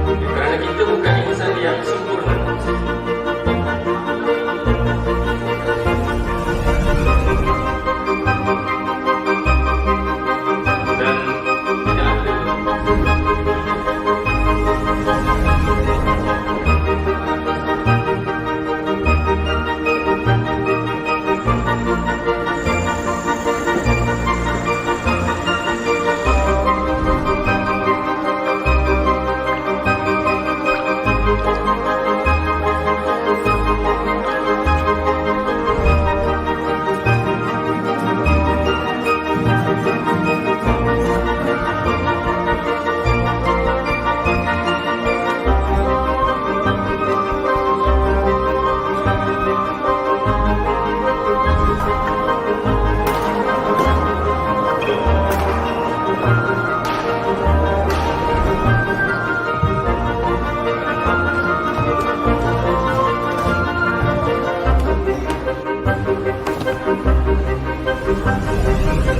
Kerana kita bukan insan yang sempurna. Dan tidak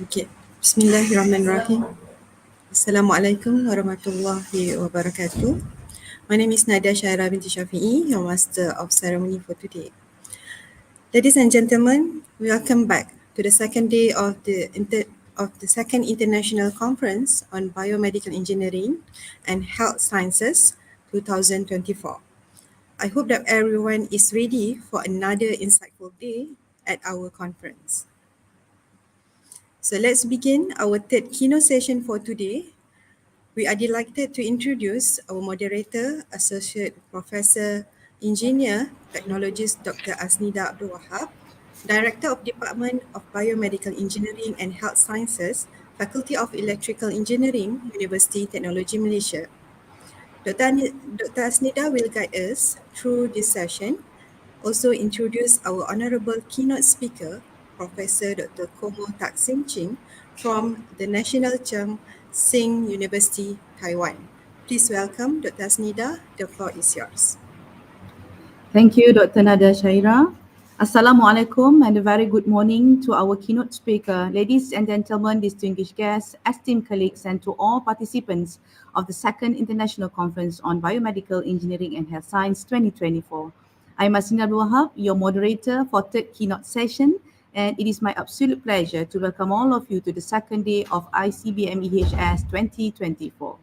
Okay. Bismillahirrahmanirrahim. Assalamualaikum warahmatullahi wabarakatuh. My name is Nadia Syaira binti Syafi'i, your Master of Ceremony for today. Ladies and gentlemen, welcome back to the second day of the second International Conference on Biomedical Engineering and Health Sciences 2024. I hope that everyone is ready for another insightful day at our conference. So let's begin our third keynote session for today. We are delighted to introduce our moderator, Associate Professor, Engineer, Technologist Dr. Asnida Abdul Wahab, Director of Department of Biomedical Engineering and Health Sciences, Faculty of Electrical Engineering, University Technology Malaysia. Dr. Asnida will guide us through this session. also introduce our honorable keynote speaker, Professor Dr. Komo Taksim Ching from the National Chung Sing University, Taiwan. Please welcome Dr. Asnida. The floor is yours. Thank you, Dr. Nadia Shaira. Assalamualaikum and a very good morning to our keynote speaker, ladies and gentlemen, distinguished guests, esteemed colleagues, and to all participants of the Second International Conference on Biomedical Engineering and Health Science 2024. I'm Asnida Abdul Wahab, your moderator for third keynote session, and it is my absolute pleasure to welcome all of you to the second day of ICBMEHS 2024.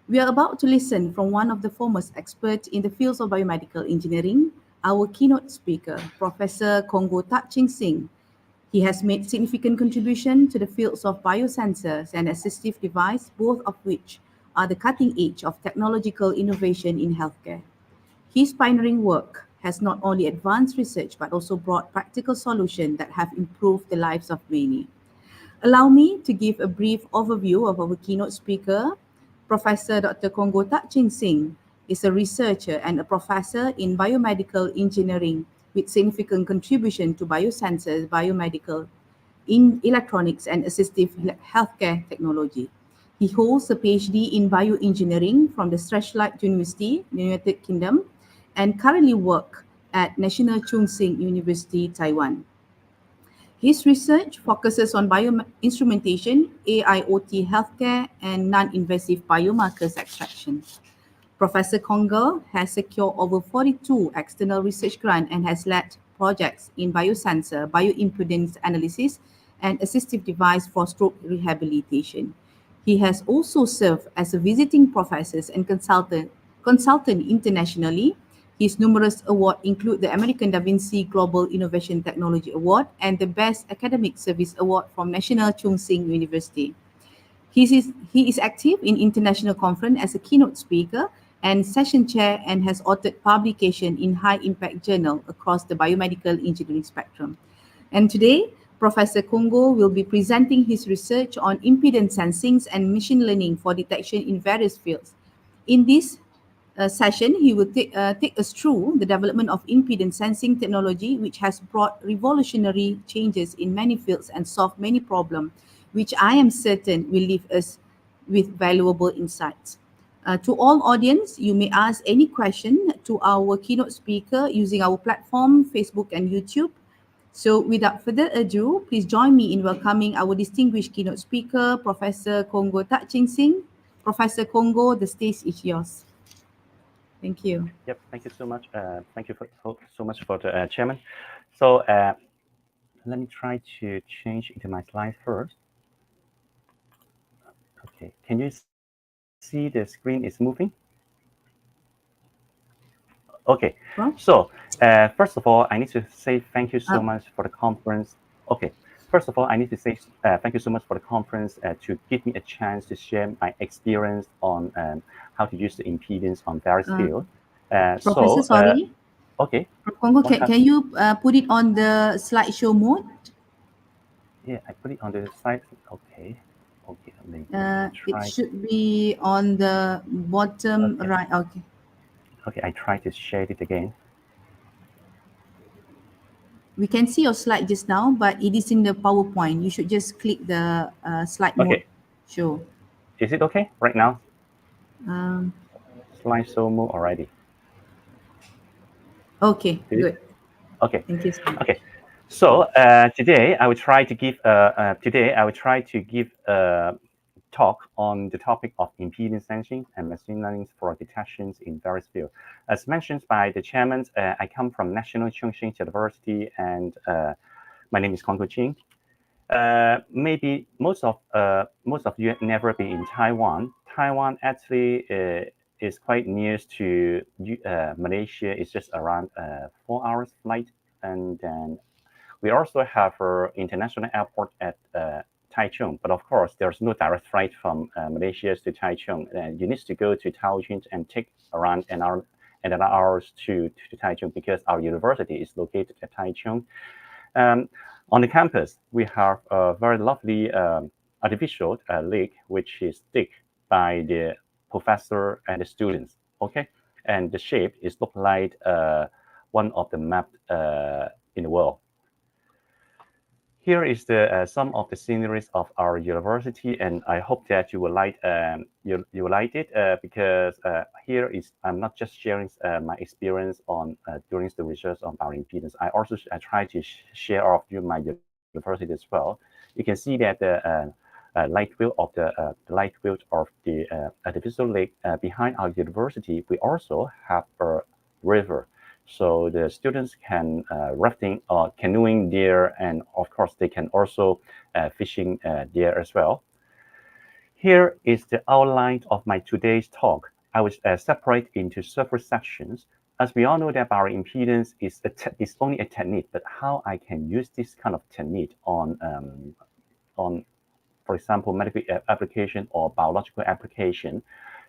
We are about to listen from one of the foremost experts in the fields of biomedical engineering, our keynote speaker, Professor Kongo Takching Singh. He has made significant contribution to the fields of biosensors and assistive device, both of which are the cutting edge of technological innovation in healthcare. His pioneering work has not only advanced research but also brought practical solutions that have improved the lives of many. Allow me to give a brief overview of our keynote speaker. Professor Dr. Kongo Takching Singh is a researcher and a professor in biomedical engineering with significant contribution to biosensors, biomedical, in electronics and assistive healthcare technology. He holds a PhD in bioengineering from the Strathclyde University, United Kingdom, and currently works at National Chung Sing University, Taiwan. His research focuses on bioinstrumentation, AIoT healthcare, and non-invasive biomarkers extraction. Professor Kongo has secured over 42 external research grants and has led projects in biosensor, bioimpedance analysis, and assistive device for stroke rehabilitation. He has also served as a visiting professor and consultant internationally. His numerous awards include the American Da Vinci Global Innovation Technology Award and the Best Academic Service Award from National Chung Sing University. He is active in international conference as a keynote speaker and session chair and has authored publication in high-impact journal across the biomedical engineering spectrum. And today, Professor Kongo will be presenting his research on impedance sensing and machine learning for detection in various fields. In this session, he will take us through the development of impedance sensing technology, which has brought revolutionary changes in many fields and solved many problems, which I am certain will leave us with valuable insights. To all audience, you may ask any question to our keynote speaker using our platform, Facebook and YouTube. So without further ado, please join me in welcoming our distinguished keynote speaker, Professor Kongo Takching Singh. Professor Kongo, the stage is yours. Thank you. Yep, thank you so much. Thank you so much for the chairman. So let me try to change into my slide first. Okay, can you see the screen is moving? Okay, so first of all, I need to say thank you so much for the conference. Okay, first of all, I need to say thank you so much for the conference to give me a chance to share my experience on how to use the impedance on various fields. Professor, sorry. Okay. Kongo, can you put it on the slideshow mode? Yeah, I put it on the slide. Okay. Okay. It should be on the bottom right. Okay. Okay, I try to share it again. We can see your slide just now, but it is in the PowerPoint. You should just click the slide mode show. Is it okay right now? Slideshow mode already. Okay, good. Okay. Thank you so much. Okay. So today I will try to give a talk on the topic of impedance sensing and machine learning for detections in various fields. As mentioned by the chairman, I come from National Chung Sing University, and my name is Kongo Ching. Maybe most of you have never been in Taiwan. Taiwan actually is quite near to Malaysia. It's just around 4 hours flight, and then we also have an international airport at Taichung, but of course, there's no direct flight from Malaysia to Taichung. You need to go to Taichung and take around an hour and an hour to Taichung because our university is located at Taichung. On the campus, we have a very lovely artificial lake, which is dig by the professor and the students. Okay, and the shape is look like one of the mapped in the world. Here is the some of the sceneries of our university, and I hope that you will like you will like it because here is I'm not just sharing my experience on during the research on bioimpedance. I also try to share of you my university as well. You can see that the light wheel of the light wheel of the artificial lake behind our university. We also have a river. So the students can rafting or canoeing there, and of course they can also fishing there as well. Here is the outline of my today's talk. I will separate into several sections. As we all know that bioimpedance is only a technique, but how I can use this kind of technique on for example, medical application or biological application.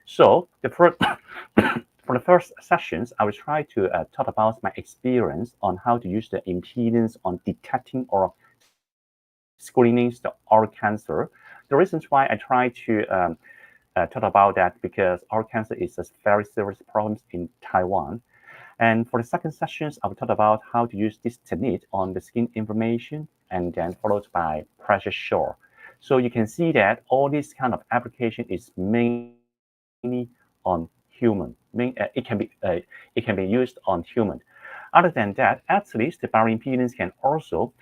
So the first for the first sessions, I will try to talk about my experience on how to use the impedance on detecting or screening the oral cancer. The reasons why I try to talk about that because oral cancer is a very serious problem in Taiwan. And for the second sessions, I will talk about how to use this technique on the skin inflammation and then followed by pressure sore. So you can see that all this kind of application is mainly on human. It can be used on human. Other than that, at least the bioimpedance can also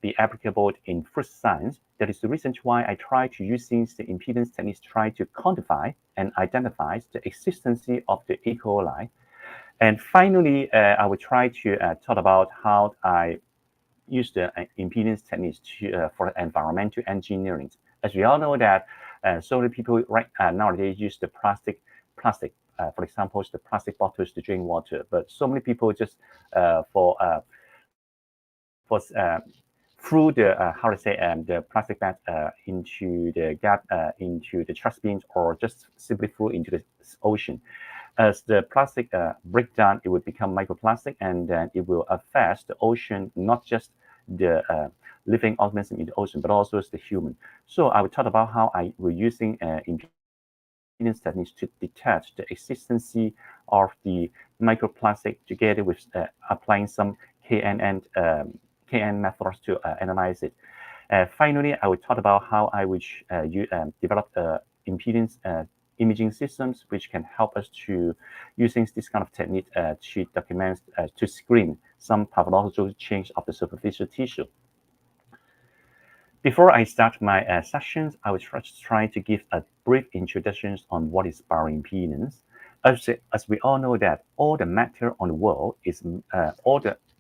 be applicable in food science. That is the reason why I try to using the impedance techniques to try to quantify and identify the existence of the E. coli. And finally, I will try to talk about how I use the impedance techniques for environmental engineering. As we all know that so many people nowadays use the plastic, for example, the plastic bottles to drink water. But so many people just through the how to say the plastic bag into the gap into the trash bins or just simply through into the ocean. As the plastic breaks down, it will become microplastic, and then it will affect the ocean, not just the living organism in the ocean, but also the human. So I will talk about how I will using impedance techniques to detect the existence of the microplastic together with applying some KNN methods to analyze it. Finally, I will talk about how I will develop impedance imaging systems, which can help us to using this kind of technique to document, to screen some pathological change of the superficial tissue. Before I start my sessions, I will try to give a brief introduction on what is bioimpedance. As we all know that all the matter on the world is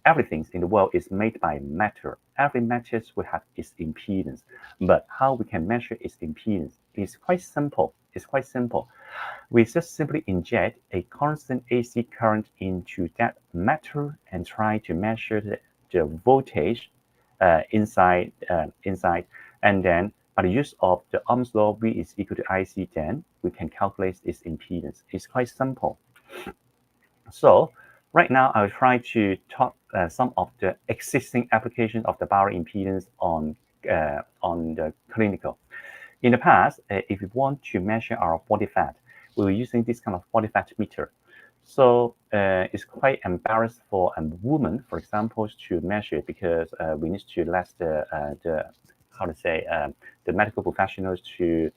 everything in the world is made by matter. Every matter will have its impedance, but how we can measure its impedance is quite simple. It's quite simple. We just simply inject a constant AC current into that matter and try to measure the voltage inside, and then by the use of the Ohm's law, V is equal to IC, then we can calculate its impedance. It's quite simple. So right now, I'll try to talk some of the existing applications of the bioimpedance on the clinical. In the past, if we want to measure our body fat, we were using this kind of body fat meter. So it's quite embarrassing for a woman, for example, to measure because we need to let the how to say the medical professionals to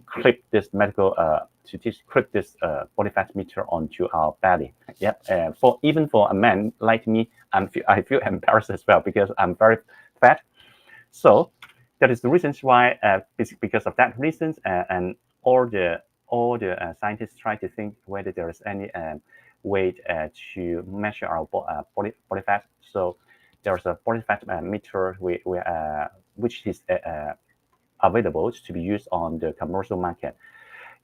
clip this medical to just clip this body fat meter onto our belly. Yeah, even for a man like me, I feel embarrassed as well because I'm very fat. So that is the reasons why, because of that reasons, and all the scientists try to think whether there is any way to measure our body fat. So there's a body fat meter which is available to be used on the commercial market.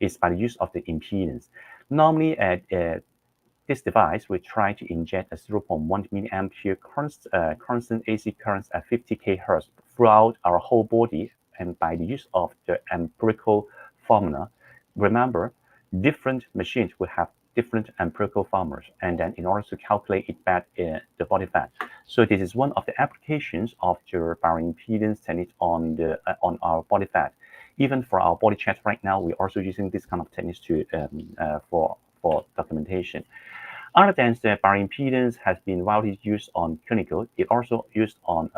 Is by the use of the impedance. Normally, this device will try to inject a 0.1 milliampere constant AC current at 50 kHz throughout our whole body, and by the use of the empirical formula. Remember, different machines will have different empirical formulas, and then in order to calculate it back the body fat. So this is one of the applications of the bioimpedance technique on our body fat. Even for our body chart right now, we're also using this kind of techniques to for documentation. Other than the bioimpedance has been widely used on clinical, it also used on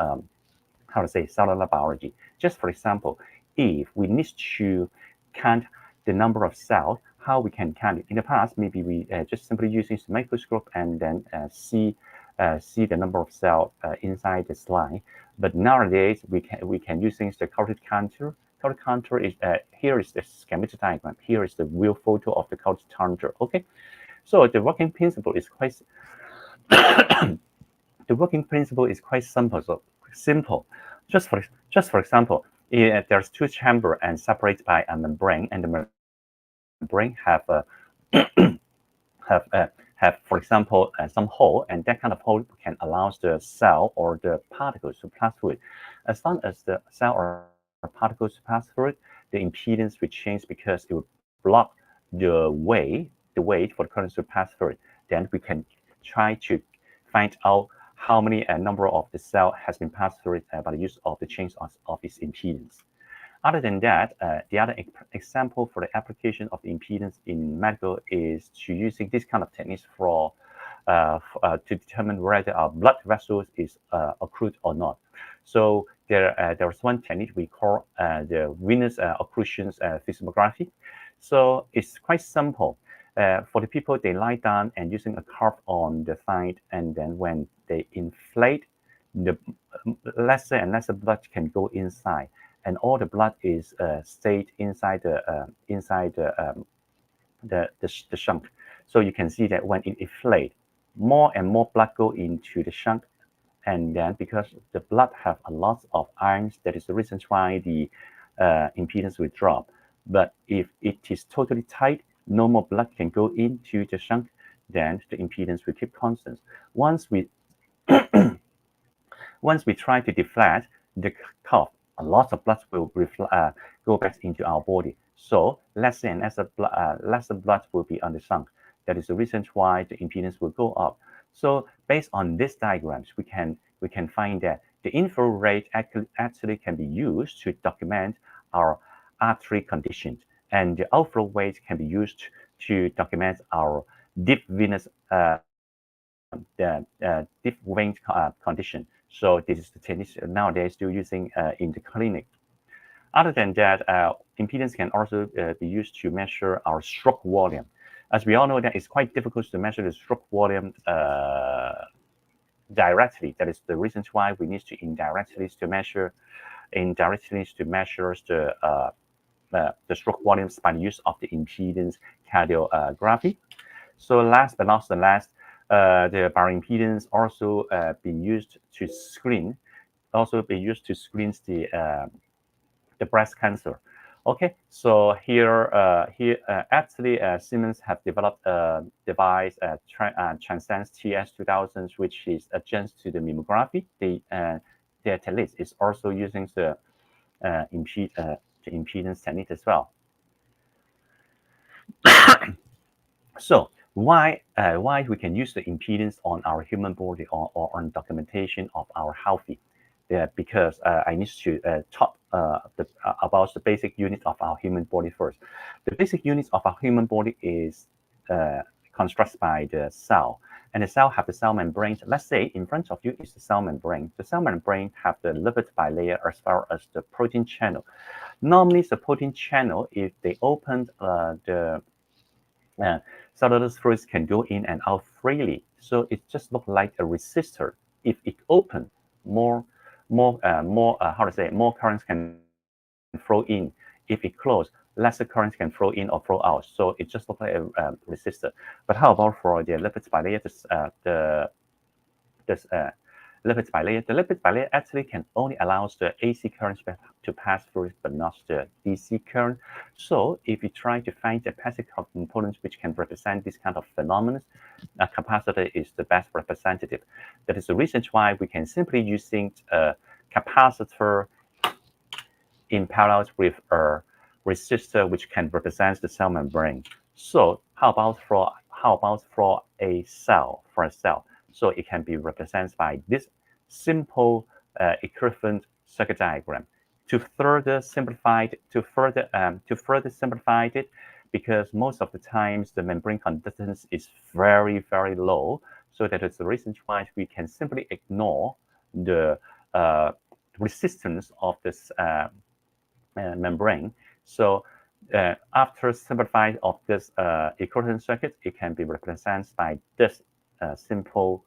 cellular biology. Just for example, if we need to count the number of cells, how we can count it. In the past, maybe we just simply using the microscope and then see the number of cells inside the slide. But nowadays, we can using the carotid counter. Carotid counter is here is the schematic diagram. Here is the real photo of the carotid counter. Okay, so the working principle is quite the working principle is quite simple. So simple. Just for example, there's two chambers and separated by a membrane, and the membrane have for example some hole, and that kind of hole can allow the cell or the particles to pass through it. As long as the cell or particles pass through it, the impedance will change because it will block the way for the current to pass through it. Then we can try to find out how many number of the cell has been passed through it by the use of the change of its impedance. Other than that, the other example for the application of the impedance in medical is to using this kind of techniques for to determine whether our blood vessels is occlude or not. So there's one technique we call the venous occlusion seismography. So it's quite simple. For the people, they lie down and using a cuff on the side, and then when they inflate, the lesser and lesser blood can go inside, and all the blood is stayed inside the shunt. So you can see that when it inflates, more and more blood go into the shunt, and then because the blood have a lot of ions, that is the reason why the impedance will drop. But if it is totally tight, no more blood can go into the shunt, then the impedance will keep constant. Once we try to deflate the cuff, a lot of blood will go back into our body. So lesser and lesser blood will be on the shunt. That is the reason why the impedance will go up. So based on these diagrams, we can find that the inflow rate actually can be used to document our artery conditions, and the outflow rate can be used to document our deep venous deep vein condition. So this is the technique nowadays still using in the clinic. Other than that, impedance can also be used to measure our stroke volume. As we all know, that it's quite difficult to measure the stroke volume directly. That is the reason why we need to indirectly to measure the stroke volumes by the use of the impedance cardiography. So last but not the last, the bioimpedance also been used to screen, the breast cancer. Okay, so here actually Siemens have developed a device, Transcend TS2000, which is adjacent to the mammography. Their technique is also using the impedance technique as well. So why we can use the impedance on our human body or on documentation of our healthy? Because I need to talk about the basic unit of our human body first. The basic unit of our human body is constructed by the cell, and the cell have the cell membrane. Let's say in front of you is the cell membrane. The cell membrane have the lipid bilayer as well as the protein channel. Normally, the protein channel, if they open the cellular fluids can go in and out freely. So it just looks like a resistor. If it open, more currents can flow in. If it close, lesser currents can flow in or flow out. So it just looks like a resistor. But how about for the lipid bilayer? Lipid bilayer. The lipid bilayer actually can only allow the AC currents to pass through, but not the DC current. So if you try to find the passive components which can represent this kind of phenomenon, a capacitor is the best representative. That is the reason why we can simply using a capacitor in parallel with a resistor which can represent the cell membrane. So how about for a cell? So it can be represented by this simple equivalent circuit diagram. To further simplify it, because most of the times the membrane conductance is very, very low. So that is the reason why we can simply ignore the resistance of this membrane. So after simplifying of this equivalent circuit, it can be represented by this simple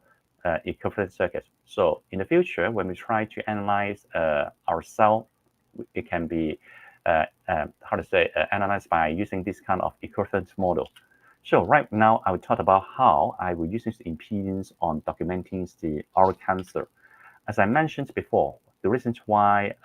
equivalent circuit. So in the future, when we try to analyze our cell, it can be analyzed by using this kind of equivalent model. So right now, I will talk about how I will use this impedance on documenting the oral cancer. As I mentioned before, the reasons why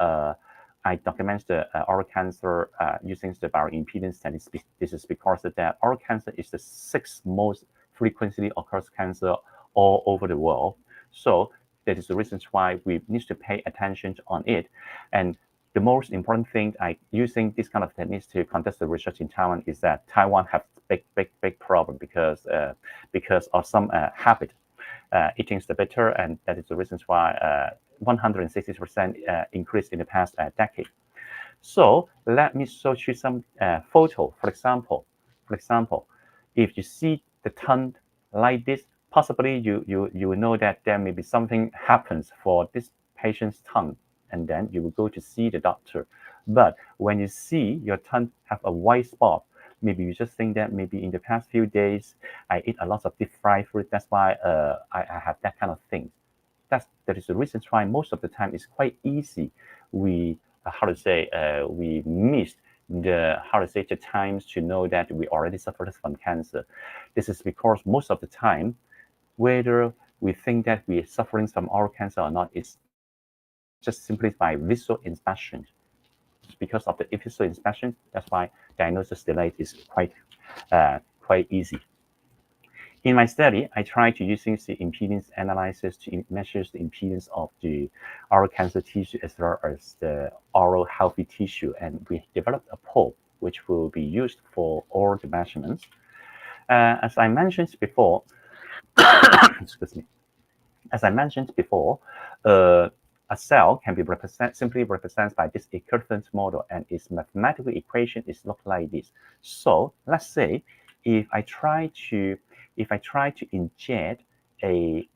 I document the oral cancer using the bioimpedance, and this is because that oral cancer is the 6th most frequently occurs cancer all over the world. So that is the reasons why we need to pay attention on it. And the most important thing using this kind of techniques to conduct the research in Taiwan is that Taiwan have big problem because of some habit eating the bitter, and that is the reasons why 160% increase in the past decade. So let me show you some photo. For example, if you see the tongue like this, possibly you will know that there may be something happens for this patient's tongue, and then you will go to see the doctor. But when you see your tongue have a white spot, maybe you just think that maybe in the past few days I eat a lot of deep fried food. That's why I have that kind of thing. That is the reason why most of the time it's quite easy. We we missed the times to know that we already suffered from cancer. This is because most of the time, whether we think that we are suffering from oral cancer or not, it's just simply by visual inspection. Because of the visual inspection, that's why diagnosis delay is quite easy. In my study, I tried to using the impedance analysis to measure the impedance of the oral cancer tissue as well as the oral healthy tissue, and we developed a probe which will be used for all the measurements. As I mentioned before, excuse me. As I mentioned before, a cell can be simply represented by this equivalent model, and its mathematical equation is look like this. So let's say if I try to inject a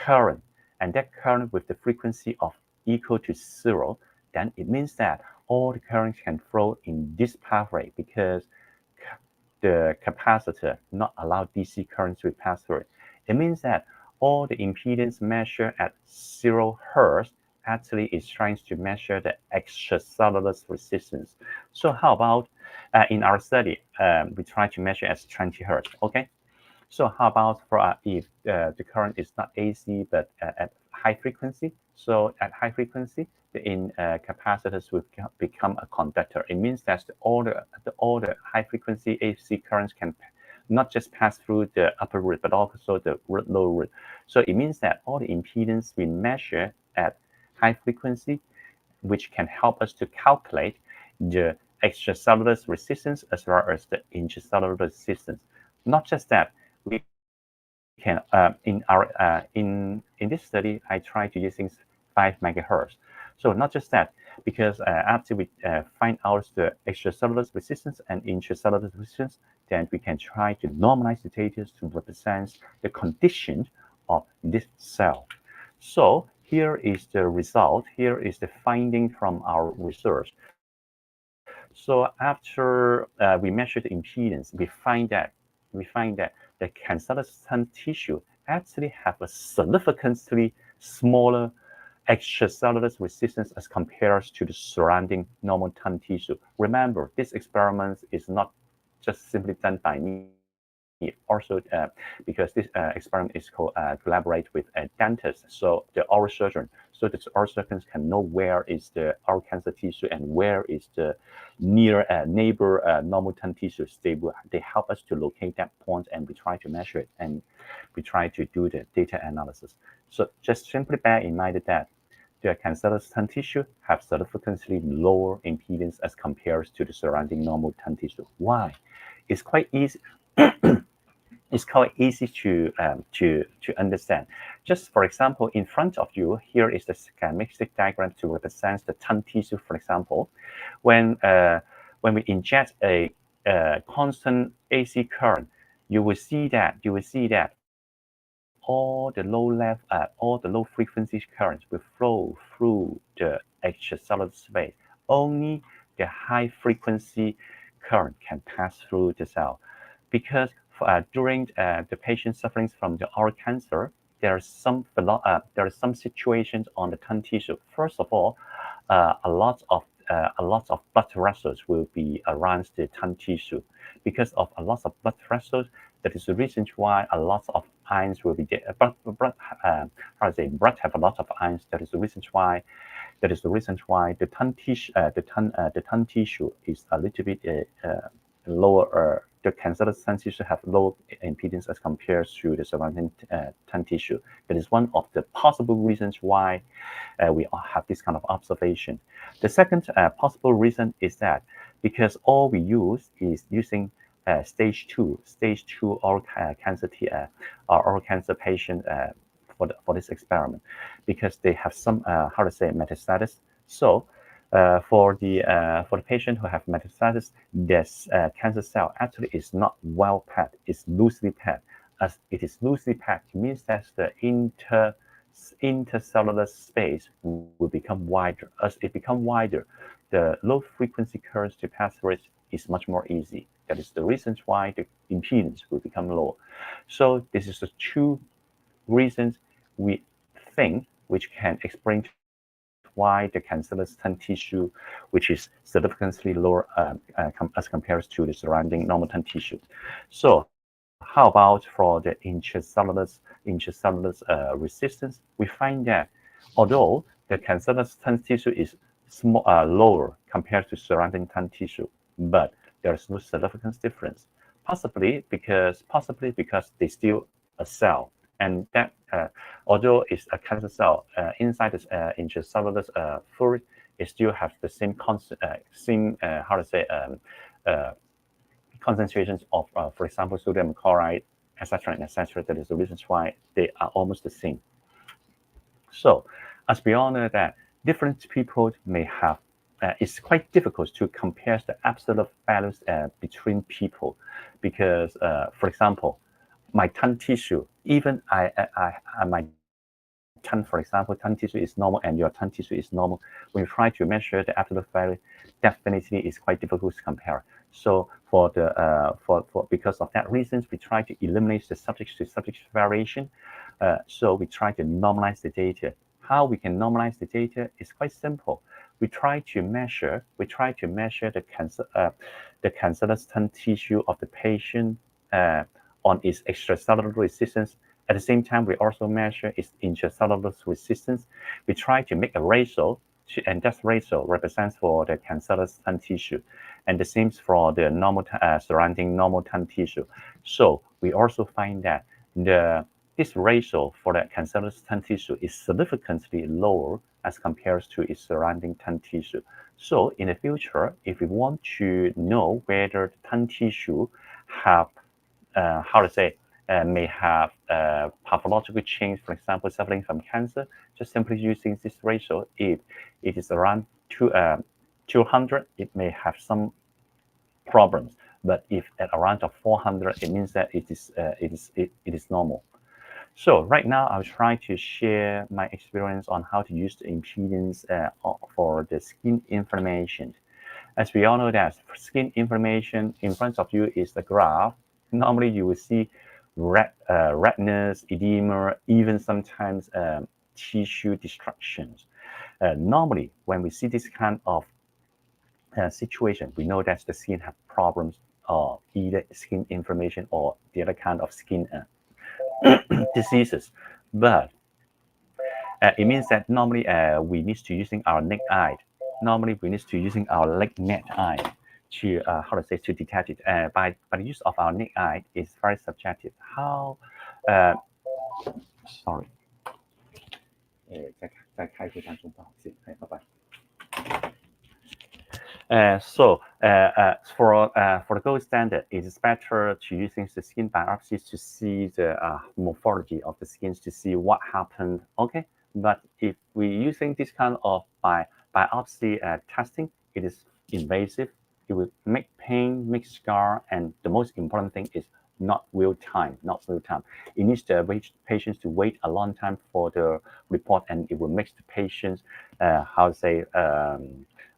current, and that current with the frequency of equal to 0, then it means that all the currents can flow in this pathway because the capacitor not allow DC currents to pass through it. It means that all the impedance measured at 0 Hertz actually is trying to measure the extracellular resistance. So how about in our study, we try to measure at 20 Hertz, okay? So how about for if the current is not AC but at high frequency? So at high frequency, the capacitors will become a conductor. It means that all the high frequency AC currents can not just pass through the upper root but also the lower root. So it means that all the impedance we measure at high frequency, which can help us to calculate the extracellular resistance as well as the intracellular resistance. Not just that, we can in this study I tried to using 5 megahertz. So not just that, because after we find out the extracellular resistance and intracellular resistance, then we can try to normalize the data to represent the condition of this cell. So here is the result. Here is the finding from our research. So after we measure the impedance, we find that the cancellous tongue tissue actually have a significantly smaller extracellular resistance as compared to the surrounding normal tongue tissue. Remember, this experiment is not just simply done by me. Also, because this experiment is collaborate with a dentist, so the oral surgeon. So the oral surgeons can know where is the oral cancer tissue and where is the near neighbor normal tongue tissue stable. They help us to locate that point, and we try to measure it, and we try to do the data analysis. So just simply bear in mind that the cancellous tongue tissue have significantly lower impedance as compared to the surrounding normal tongue tissue. Why? It's quite easy. It's quite easy to understand. Just for example, in front of you, here is the schematic diagram to represent the tongue tissue. For example, when we inject a constant AC current, you will see that all the low frequency currents will flow through the extracellular space. Only the high frequency current can pass through the cell, because during the patient suffering from the oral cancer, there are some situations on the tongue tissue. First of all, a lot of blood vessels will be around the tongue tissue. Because of a lot of blood vessels, that is the reason why a lot of ions will be there. Blood have a lot of ions. That is the reason why the tongue tissue is a little bit lower. The cancerous tongue tissue have low impedance as compared to the surrounding tongue tissue. That is one of the possible reasons why we have this kind of observation. The second possible reason is that because all we use is using stage two oral cancer patient for this experiment, because they have some metastasis. So for the patient who have metastasis, this cancer cell actually is not well packed; it's loosely packed. As it is loosely packed, it means that the intercellular space will become wider. As it becomes wider, the low frequency currents to pass through it is much more easy. That is the reasons why the impedance will become low. So this is the two reasons we think which can explain why the cancerous tongue tissue, which is significantly lower as compared to the surrounding normal tongue tissue. So how about for the intracellular resistance? We find that although the cancerous tongue tissue is lower compared to surrounding tongue tissue, but there is no significant difference. Possibly because they still a cell, and that although it's a cancer cell inside this intracellular fluid, it still has the same concentrations of, for example, sodium chloride, etc., and etc. That is the reasons why they are almost the same. So, as we all know that different people may have, it's quite difficult to compare the absolute values between people, because, for example, my tongue tissue, even my tongue, for example, tongue tissue is normal and your tongue tissue is normal. When you try to measure the absolute value, definitely is quite difficult to compare. So for because of that reasons, we try to eliminate the subject to subject variation. So we try to normalize the data. How we can normalize the data is quite simple. We try to measure the cancerous tongue tissue of the patient on its extracellular resistance. At the same time, we also measure its intracellular resistance. We try to make a ratio, and that ratio represents for the cancerous tongue tissue, and the same for the normal surrounding normal tongue tissue. So we also find that this ratio for the cancerous tongue tissue is significantly lower as compared to its surrounding tongue tissue. So in the future, if we want to know whether the tongue tissue have may have pathological change, for example, suffering from cancer, just simply using this ratio. If it is around 200, it may have some problems. But if at around 400, it means that it is normal. So right now, I'll try to share my experience on how to use the impedance for the skin inflammation. As we all know that skin inflammation, in front of you is the graph. Normally, you will see redness, edema, even sometimes tissue destructions. Normally, when we see this kind of situation, we know that the skin have problems of either skin inflammation or the other kind of skin diseases. But it means that normally we need to using our naked eye. Normally, we need to using our naked eye to to detect it. By the use of our naked eye is very subjective. How sorry. 在开会当中不好意思，拜拜。So for the gold standard, it is better to using the skin biopsies to see the morphology of the skins to see what happened. Okay, but if we're using this kind of biopsy testing, it is invasive. it will make pain, make scar, and the most important thing is not real time. It needs the patients to wait a long time for the report, and it will make the patients,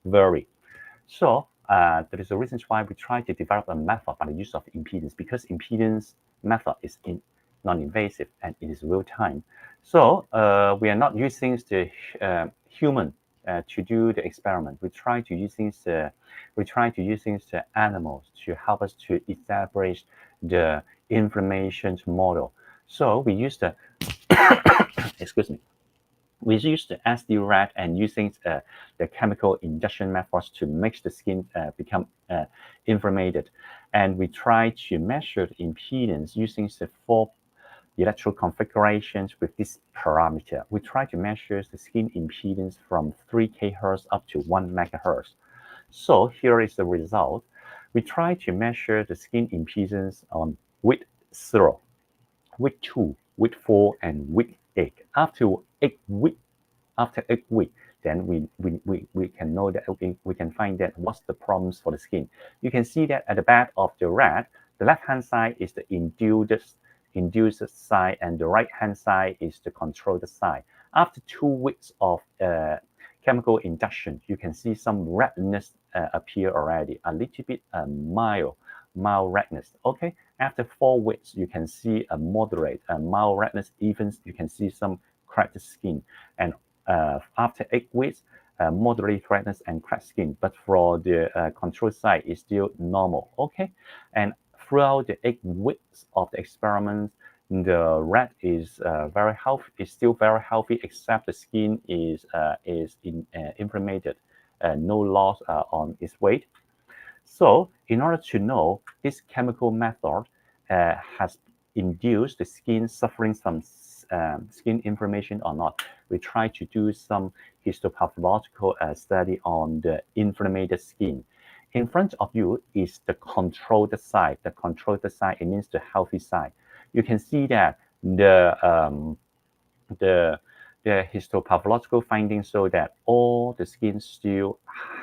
worry. So that is the reasons why we try to develop a method by the use of impedance, because impedance method is non-invasive and it is real time. So we are not using the human to do the experiment. We try to using the animals to help us to establish the information model. So we use the excuse me. We use the SD rat and using the chemical induction methods to make the skin become inflamed. And we try to measure the impedance using the 4 electrode configurations with this parameter. We try to measure the skin impedance from 3 kHz up to 1 MHz. So here is the result. We try to measure the skin impedance on week 0, week 2, week 4, and week 8. After 8 weeks, then we can know that we can find that what's the problems for the skin. You can see that at the back of the rat, the left-hand side is the induced side, and the right-hand side is the controlled side. After 2 weeks of chemical induction, you can see some redness appear already, a little bit mild redness. Okay, after 4 weeks, you can see a moderate mild redness. Even you can see some cracked skin, and after 8 weeks, moderate redness and cracked skin. But for the control side, it's still normal. Okay, and throughout the 8 weeks of the experiment, the rat is very healthy. It's still very healthy, except the skin is inflamed, no loss on its weight. So, in order to know this chemical method has induced the skin suffering some skin inflammation or not, we try to do some histopathological study on the inflamed skin. In front of you is the controlled side. The controlled side, it means the healthy side. You can see that the histopathological findings show that all the skin still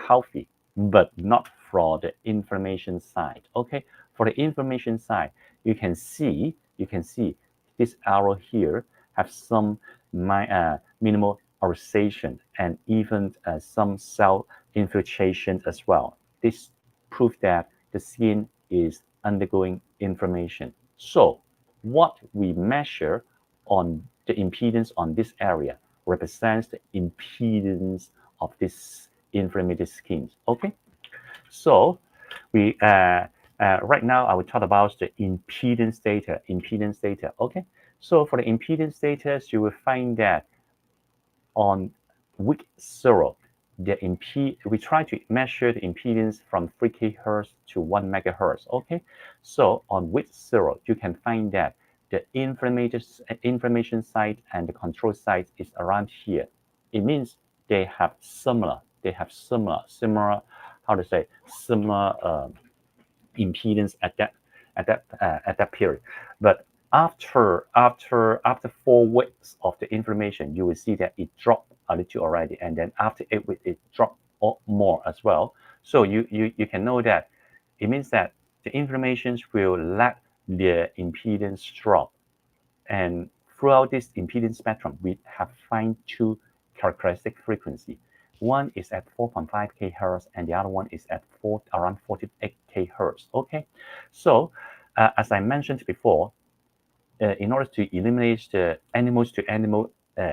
healthy, but not for the inflammation side. Okay, for the inflammation side, you can see this arrow here have some minimal ulceration and even some cell infiltration as well. This proves that the skin is undergoing inflammation. So what we measure on the impedance on this area represents the impedance of this inflamed skin. Okay, so we right now I will talk about the impedance data. Okay, so for the impedance data, you will find that on week 0, we try to measure the impedance from 3 kHz to 1 MHz. Okay, so on week 0, you can find that the inflammation site and the control site is around here. It means they have similar impedance at that period. But after 4 weeks of the inflammation, you will see that it dropped a little already, and then after 8 weeks, it dropped more as well. So you can know that it means that the inflammations will let the impedance drop. And throughout this impedance spectrum, we have find 2 characteristic frequency. One is at 4.5 kHz, and the other one is at around 48 kHz. Okay, so as I mentioned before, in order to eliminate the animal-to-animal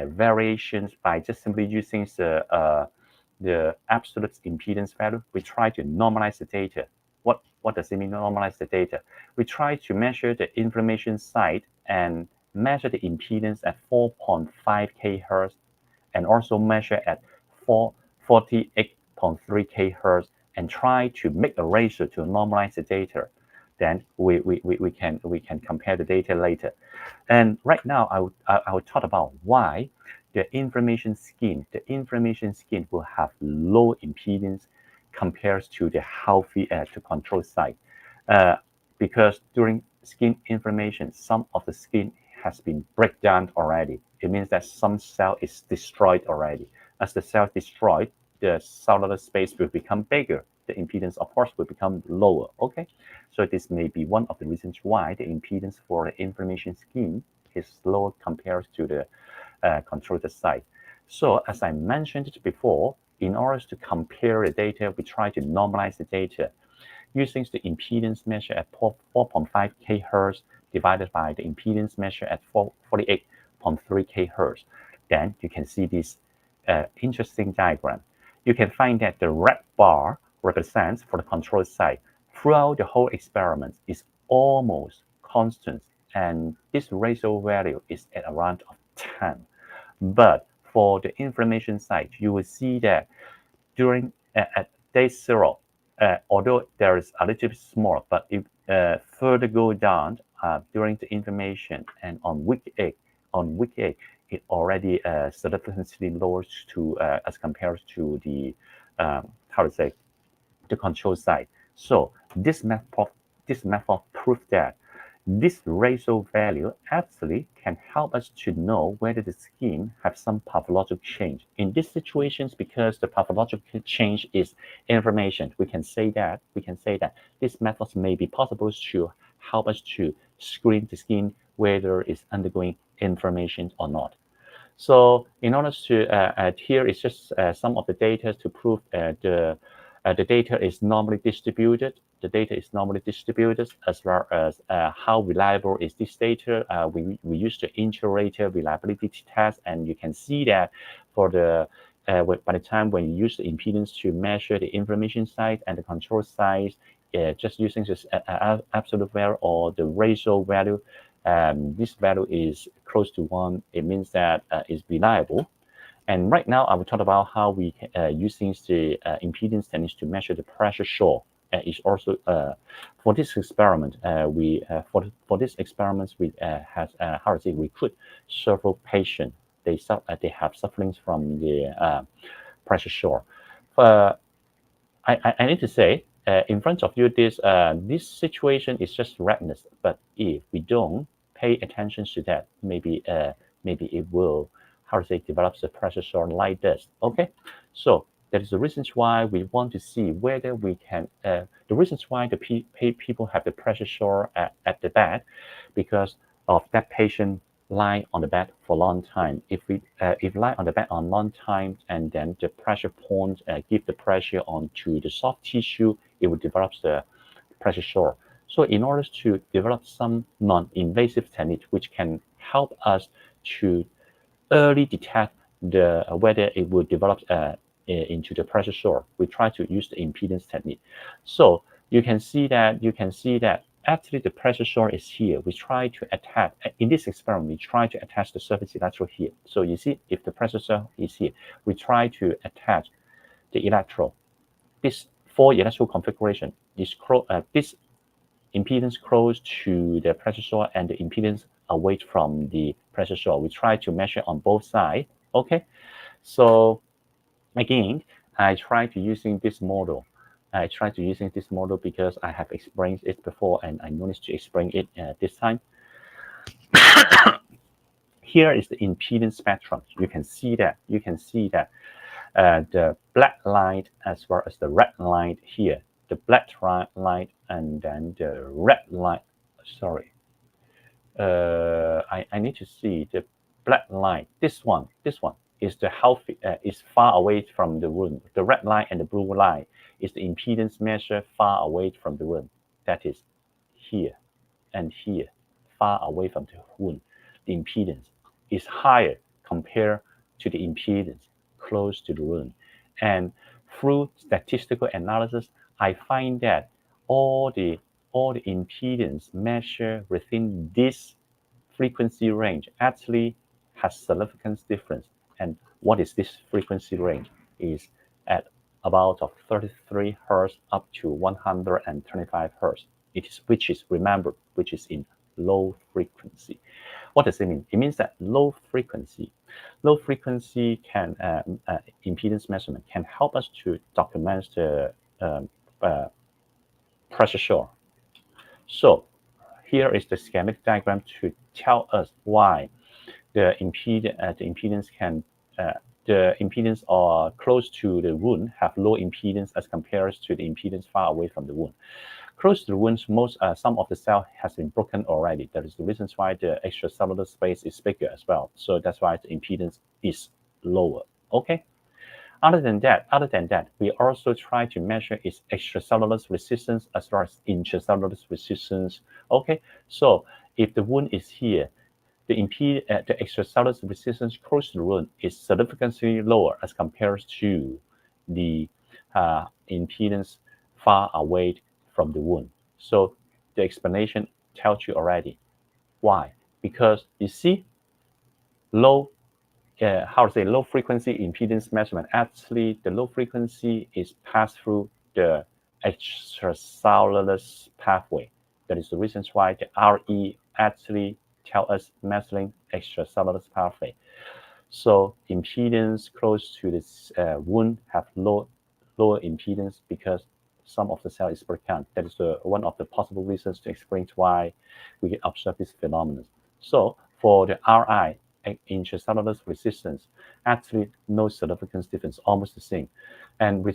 variations by just simply using the absolute impedance value, we try to normalize the data. What does it mean, normalize the data? We try to measure the inflammation site and measure the impedance at 4.5 kHz and also measure at 48.3 kHz and try to make a ratio to normalize the data. Then we can compare the data later. And right now I will talk about why the inflammation skin will have low impedance compared to the healthy to control site. Because during skin inflammation, some of the skin has been break down already. It means that some cell is destroyed already. As the cell is destroyed, the cellular space will become bigger. the impedance, of course, will become lower. Okay, so this may be one of the reasons why the impedance for the information scheme is lower compared to the controller side. So as I mentioned before, in order to compare the data, we try to normalize the data using the impedance measure at 4.5 kHz divided by the impedance measure at 48.3 kHz. Then you can see this interesting diagram. You can find that the red bar represents for the control side throughout the whole experiment is almost constant, and this ratio value is at around 10. But for the information side, you will see that during at day 0, although there is a little bit small, but if further go down during the information and on week 8, it already significantly lowers to as compared to the the control side. So this method proves that this ratio value actually can help us to know whether the scheme has some pathological change. In these situations, because the pathological change is information, we can say that this method may be possible to help us to screen the scheme whether it's undergoing information or not. So in order to here is just some of the data to prove the data is normally distributed. The data is normally distributed, as well as how reliable is this data. We use the inter-rater reliability test, and you can see that for the by the time when you use the impedance to measure the information side and the control side, just using this absolute value or the ratio value, this value is close to 1. It means that it's reliable. And right now, I will talk about how we using the impedance techniques to measure the pressure shock. Is also for this experiment, we has recruit several patients. They have sufferings from the pressure shock. I need to say, in front of you, this situation is just redness. But if we don't pay attention to that, maybe it will develop the pressure shock like this. Okay, so that is the reasons why we want to see whether we can. The reasons why the people have the pressure shock at the bed, because of that patient lie on the bed for a long time. If lie on the bed on long time and then the pressure point give the pressure onto the soft tissue, it will develop the pressure shock. So in order to develop some non-invasive technique which can help us to early detect whether it will develop into the pressure shock, we try to use the impedance technique. So you can see that actually the pressure shock is here. We try to attach, in this experiment, we try to attach the surface electrode here. So you see, if the pressure shock is here, we try to attach the electrode. This 4 electrode configuration, this impedance close to the pressure shock and the impedance away from the pressure shock. We try to measure on both sides. Okay, so again, I try to using this model. Because I have explained it before and I managed to explain it this time. Here is the impedance spectrum. You can see that. The black line as well as the red line here. The black line and then the red line. Sorry. I need to see the black line. This one is the healthy is far away from the wound. The red line and the blue line is the impedance measure far away from the wound. That is here and here, far away from the wound. The impedance is higher compared to the impedance close to the wound. And through statistical analysis, I find that all the impedance measured within this frequency range actually has significant difference. And what is this frequency range? Is at about 33 Hz up to 125 Hz. Which is in low frequency. What does it mean? It means that low frequency can impedance measurement can help us to document the pressure shock. So here is the schematic diagram to tell us why the impedance can the impedance are close to the wound have low impedance as compared to the impedance far away from the wound. Close to the wounds, some of the cell has been broken already. That is the reason why the extracellular space is bigger as well. So that's why the impedance is lower. Okay. Other than that, we also try to measure its extracellular resistance as well as intracellular resistance. Okay. So if the wound is here, the extracellular resistance close to the wound is significantly lower as compared to the impedance far away from the wound. So the explanation tells you already. Why? Because you see, low frequency impedance measurement. Actually, the low frequency is passed through the extracellular pathway. That is the reason why the RE actually tell us measuring extracellular pathway. So impedance close to this wound have lower impedance because some of the cell is broken. That is one of the possible reasons to explain why we can observe this phenomenon. So for the RI, intracellular resistance, actually no significant difference, almost the same. And we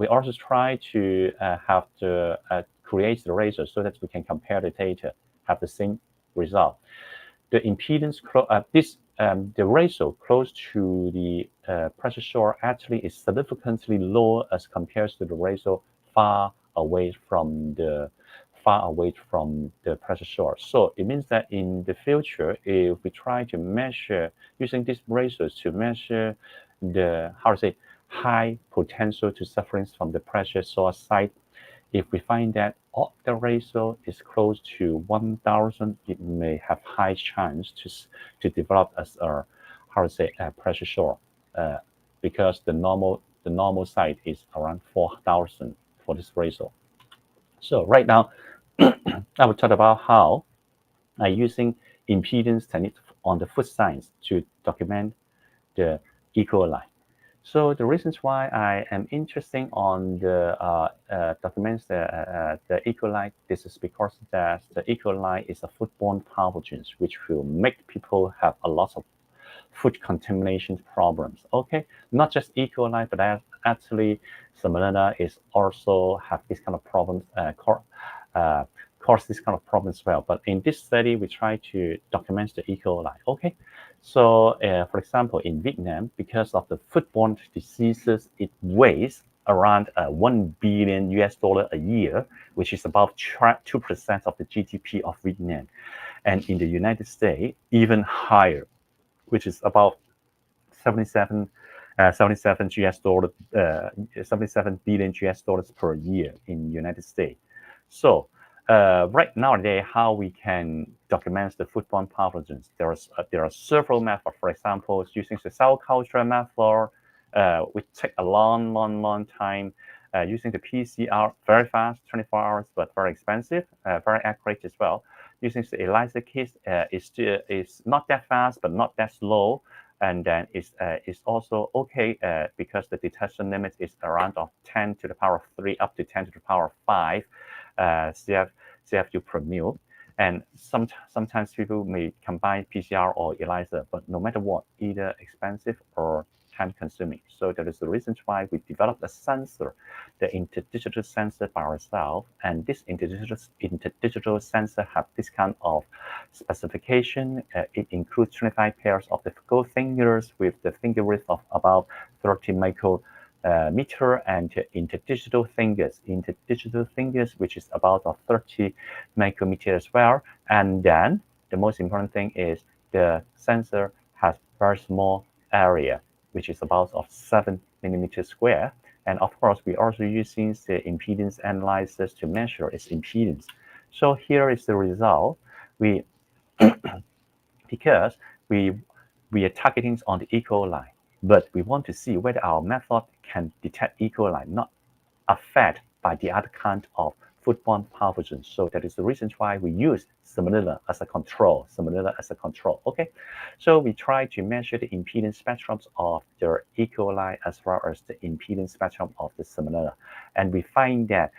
also try to have the create the ratio so that we can compare the data, have the same result. The impedance, the ratio close to the pressure shore actually is significantly lower as compared to the ratio far away from the pressure shore. So it means that in the future, if we try to measure using these ratios to measure the high potential to sufferings from the pressure source site, if we find that the ratio is close to 1,000, it may have high chance to develop as a pressure shore, because the normal site is around 4,000 for this ratio. So right now, I will talk about how using impedance technique on the foot science to document the eco line. So the reasons why I am interested on the documents the E. coli, this is because that the E. coli is a foodborne pathogen which will make people have a lot of food contamination problems. Okay, not just E. coli, but actually Salmonella is also have this kind of problems. Cause this kind of problem as well. But in this study, we try to document the E. coli. Okay, so for example, in Vietnam, because of the foodborne diseases, it weighs around $1 billion a year, which is about 2% of the GDP of Vietnam. And in the United States, even higher, which is about 77 billion US dollars per year in United States. So right nowadays, how we can document the foodborne pathogens? There are several methods. For example, using the cell culture method, which take a long time. Using the PCR, very fast, 24 hours, but very expensive, very accurate as well. Using the ELISA kit, is not that fast, but not that slow. And then it's also okay because the detection limit is around of 10 to the power of 3 up to 10 to the power of 5 CFU per mil. And sometimes people may combine PCR or ELISA, but no matter what, either expensive or time-consuming. So that is the reason why we developed a sensor, the interdigital sensor by ourselves. And this interdigital sensor have this kind of specification. It includes 25 pairs of the gold fingers with the finger width of about 30 micrometer and interdigital fingers, which is about 30 micrometer as well. And then the most important thing is the sensor has very small area, which is about 7 millimeters square. And of course, we also using the impedance analysis to measure its impedance. So here is the result. Because we are targeting on the E. coli, but we want to see whether our method can detect E. coli, not affected by the other kind of foodborne pathogens. So that is the reason why we use Salmonella as a control. Okay, so we try to measure the impedance spectrums of the E. coli as well as the impedance spectrum of the Salmonella, and we find that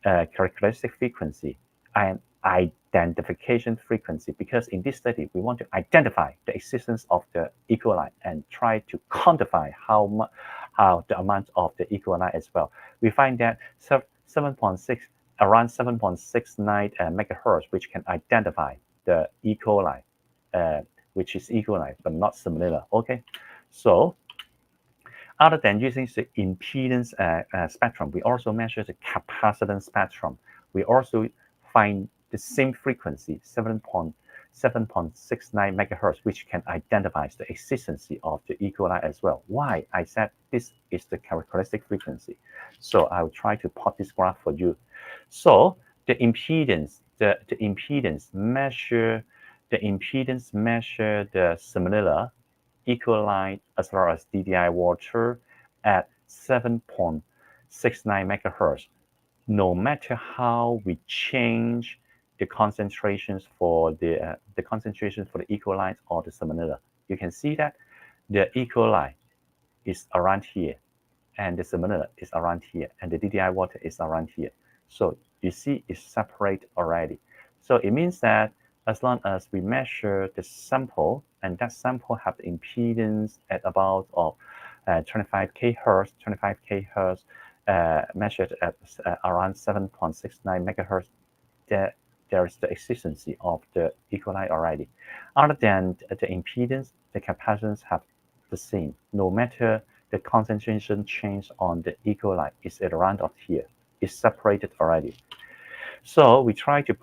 characteristic frequency and identification frequency, because in this study, we want to identify the existence of the E. coli and try to quantify how the amount of the E. coli as well. We find that 7.6, around 7.69 megahertz, which can identify the E. coli, which is E. coli, but not salmonella. Okay, so other than using the impedance spectrum, we also measure the capacitance spectrum. We also find the same frequency, 7.69 megahertz, which can identify the existence of the E. coli as well. Why? I said this is the characteristic frequency. So I will try to plot this graph for you. So the impedance measure the salmonella, E. coli, as well as DDI water at 7.69 megahertz. No matter how we change the concentrations for the E. coli or the salmonella, you can see that the E. coli is around here, and the salmonella is around here, and the DDI water is around here. So you see it's separate already. So it means that as long as we measure the sample, and that sample have the impedance at about 25 kHz, measured at around 7.69 megahertz, there is the existence of the E. coli already. Other than the impedance, the capacitance have the same. No matter the concentration change on the E. coli is around of here, it's separated already. So we try to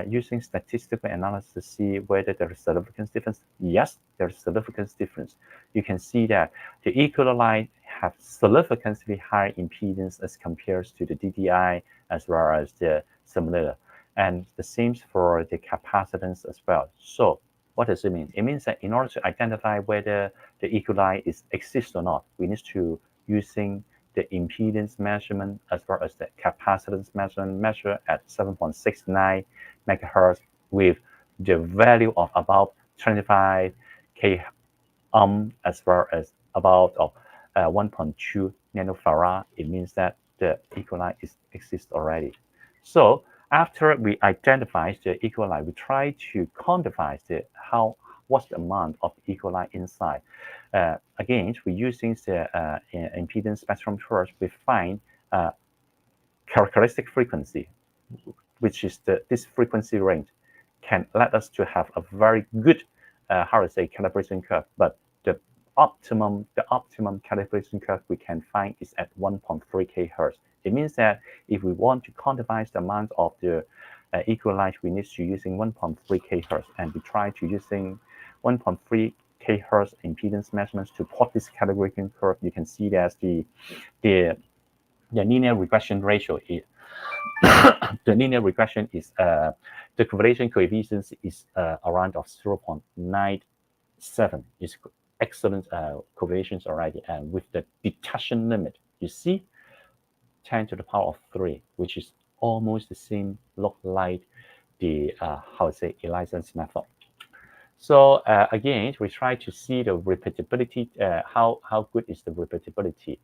using statistical analysis to see whether there is significance difference. Yes, there is significance difference. You can see that the E. coli have significantly higher impedance as compared to the DDI as well as the salmonella, and the same for the capacitance as well. So what does it mean? It means that in order to identify whether the E. coli exists or not, we need to using the impedance measurement as well as the capacitance measurement measure at 7.69 megahertz with the value of about 25 k as well as about 1.2 nanofarad. It means that the E. coli exists already. So after we identify the E. coli, we try to quantify what's the amount of E. coli inside. Again, we're using the impedance spectrum first. We find characteristic frequency, which is this frequency range, can let us to have a very good, calibration curve. But the optimum calibration curve we can find is at 1.3 kHz. It means that if we want to quantify the amount of the E. coli, we need to using 1.3 kHz, and we try to using 1.3 kHz impedance measurements to plot this calibration curve. You can see that the linear regression ratio is the linear regression is the correlation coefficient is around of 0.97. It's excellent correlations already, and with the detection limit, you see 10 to the power of 3, which is almost the same look like the ELISA's method. So again, we try to see the repeatability, how good is the repeatability.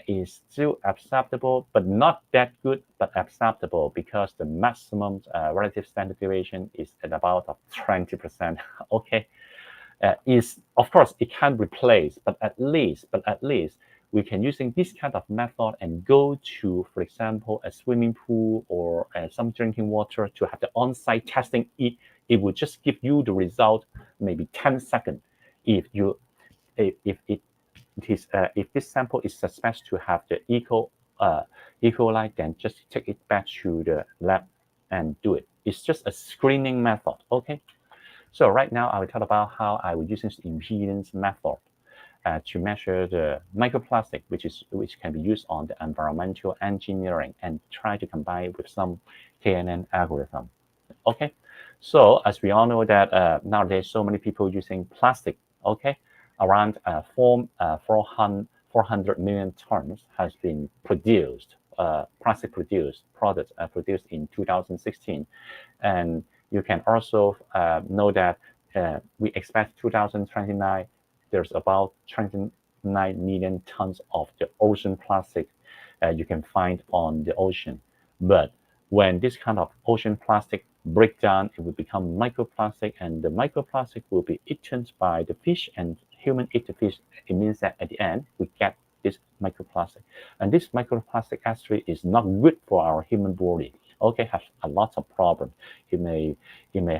Is still acceptable, but not that good, but acceptable, because the maximum relative standard deviation is at about 20%. Okay, is of course it can't replace, but at least we can using this kind of method and go to, for example, a swimming pool or some drinking water to have the on-site testing. It will just give you the result maybe 10 seconds. If this sample is suspected to have the E. coli, then just take it back to the lab and do it. It's just a screening method. Okay. So right now I will talk about how I will use this impedance method to measure the microplastic, which can be used on the environmental engineering, and try to combine with some KNN algorithm. Okay. So as we all know that nowadays so many people using plastic. Okay. Around 400 million tons has been produced, plastic products produced in 2016. And you can also know that we expect 2029, there's about 29 million tons of the ocean plastic you can find on the ocean. But when this kind of ocean plastic break down, it will become microplastic, and the microplastic will be eaten by the fish, and human eat the fish. It means that at the end we get this microplastic, and this microplastic actually is not good for our human body. Okay, has a lot of problems. It may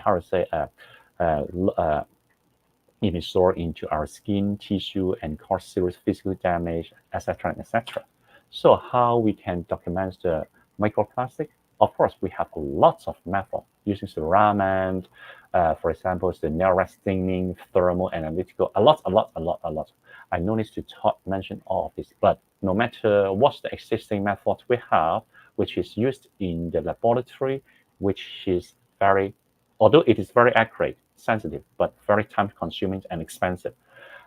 how to say it may soar into our skin tissue and cause serious physical damage, etc., etc. So how we can document the microplastic? Of course, we have lots of methods using ceramic, for example, the near staining, thermal analytical, a lot. I no need to mention all of this, but no matter what's the existing method we have, which is used in the laboratory, which is very, although it is very accurate, sensitive, but very time consuming and expensive.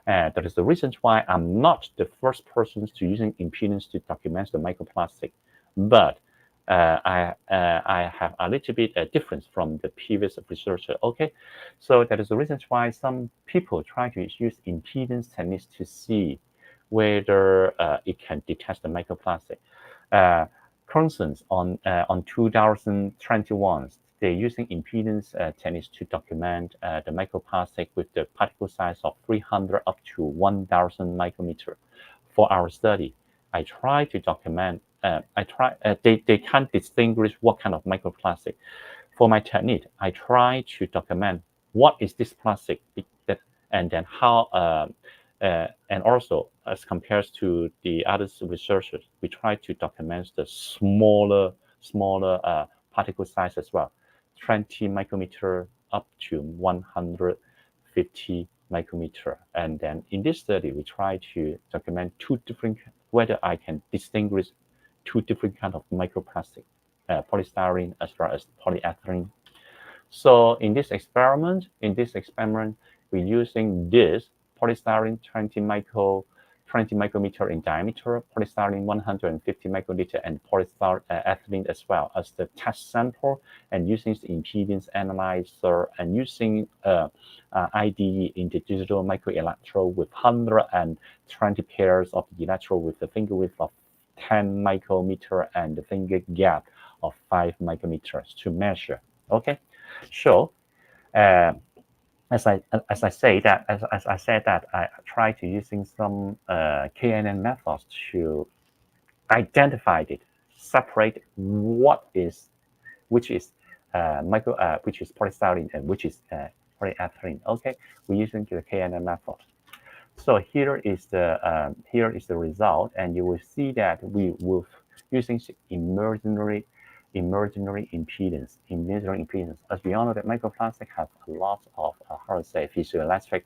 That is the reason why I'm not the first person to using impedance to document the microplastic, but I have a little bit difference from the previous researcher. Okay, so that is the reason why some people try to use impedance techniques to see whether it can detect the microplastic. For instance, on 2021, they're using impedance techniques to document the microplastic with the particle size of 300 up to 1,000 micrometer. For our study, I try to document. They can't distinguish what kind of microplastic. For my technique, I try to document what is this plastic, and then how. And also, as compared to the other researchers, we try to document the smaller particle size as well, 20 micrometer up to 150 micrometer. And then in this study, we try to document whether I can distinguish two different kind of microplastic, polystyrene as well as polyethylene. So in this experiment, we're using this polystyrene 20 micrometer in diameter, polystyrene 150 microliter, and polyethylene as well as the test sample, and using the impedance analyzer and using IDE in the digital microelectrode with 120 pairs of the electrode with the finger width of 10 micrometer and the finger gap of 5 micrometers to measure. Okay, so as I said that I try to using some KNN methods to identify it, separate which is polystyrene and which is polyethylene. Okay, we're using the KNN method. So here is the result, and you will see that we will using imaginary impedance. As we all know, that microplastic have a lot of physioelectric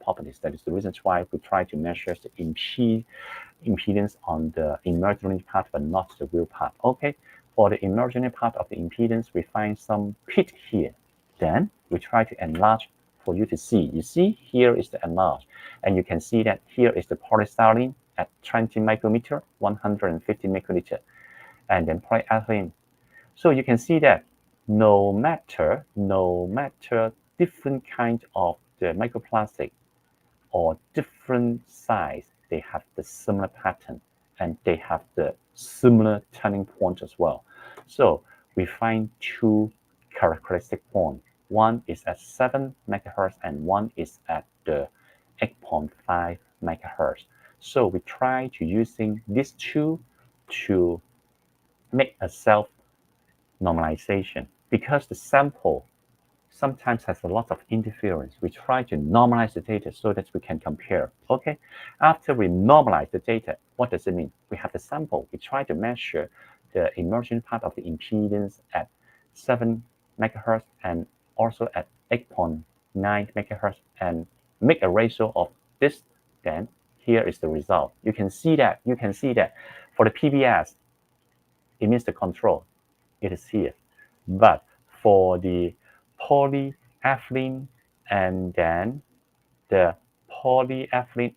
properties. That is the reason why we try to measure the impedance on the imaginary part, but not the real part. Okay, for the imaginary part of the impedance, we find some pit here. Then we try to enlarge for you to see. You see, here is the enlarge, and you can see that here is the polystyrene at 20 micrometer, 150 microliter, and then polyethylene. So you can see that no matter different kind of the microplastic or different size, they have the similar pattern and they have the similar turning point as well. So we find two characteristic points. One is at 7 megahertz and one is at the 8.5 megahertz. So we try to using these two to make a self normalization, because the sample sometimes has a lot of interference. We try to normalize the data so that we can compare. Okay, after we normalize the data, what does it mean? We have the sample. We try to measure the emerging part of the impedance at 7 megahertz and also at 8.9 megahertz and make a ratio of this. Then here is the result. You can see that for the PBS, it means the control. It is here, but for the polyethylene and then the polyethylene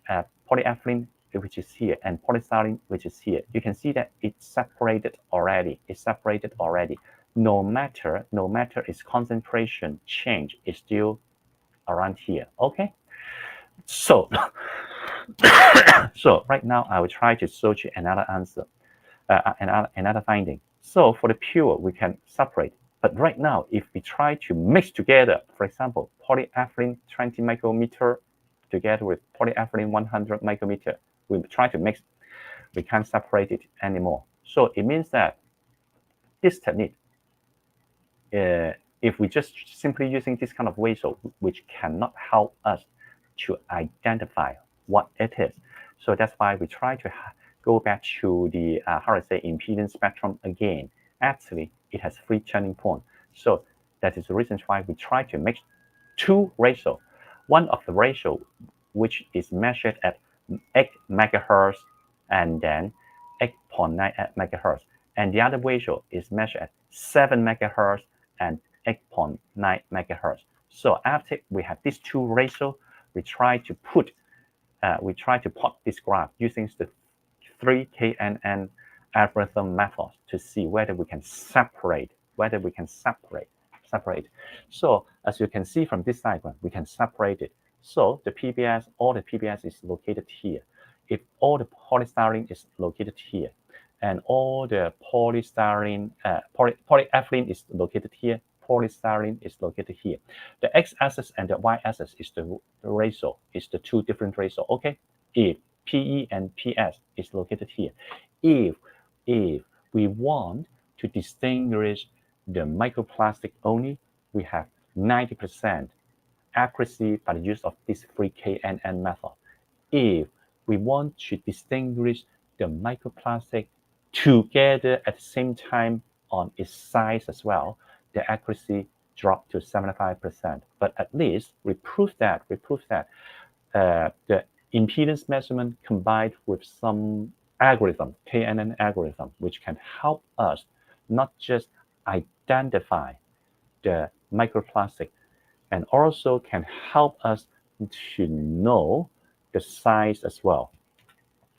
which is here and polystyrene which is here, you can see that it's separated already. No matter its concentration change, is still around here. Okay, so so right now I will try to show you another answer, another finding. So for the pure, we can separate, But right now, if we try to mix together, for example, polyethylene 20 micrometer together with polyethylene 100 micrometer, we try to mix, we can't separate it anymore. So it means that this technique, if we just simply using this kind of ratio, which cannot help us to identify what it is. So that's why we try to go back to the, impedance spectrum again. Actually, it has 3 turning points. So that is the reason why we try to mix 2 ratio. One of the ratio, which is measured at 8 megahertz and then 8.9 megahertz. And the other ratio is measured at 7 megahertz and 8.9 megahertz. So after we have these 2 ratio, we try to plot this graph using the 3 KNN algorithm methods to see whether we can separate. So as you can see from this diagram, we can separate it. So the PBS, all the PBS is located here. If all the polystyrene is located here, and all the polystyrene, polyethylene is located here, polystyrene is located here. The x-axis and the y-axis is the ratio, is the 2 different ratio. Okay, if PE and PS is located here, if we want to distinguish the microplastic only, we have 90% accuracy by the use of this 3 KNN method. If we want to distinguish the microplastic together at the same time on its size as well, the accuracy dropped to 75%. But at least we proved that the impedance measurement combined with some algorithm, KNN algorithm, which can help us not just identify the microplastic, and also can help us to know the size as well.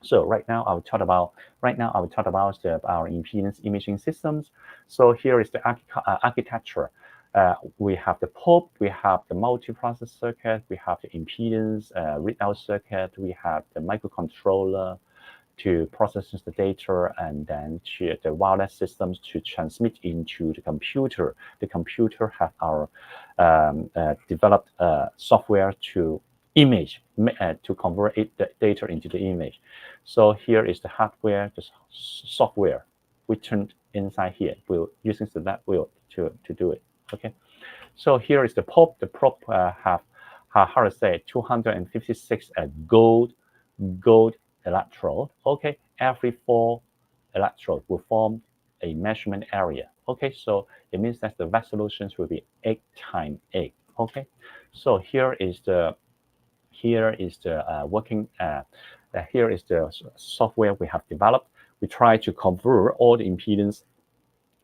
So right now I will talk about our impedance imaging systems. So here is the architecture. We have the probe, we have the multiprocess circuit, we have the impedance readout circuit, we have the microcontroller to process the data, and then to the wireless systems to transmit into the computer. The computer have our developed software to image, to convert the data into the image. So here is the hardware, the software written inside here. We're using that wheel to do it. Okay. So here is the probe. The probe have 256 gold electrode. Okay, every 4 electrodes will form a measurement area. Okay, so it means that the resolutions will be 8 times 8. Okay, so here is the software we have developed. We try to convert all the impedance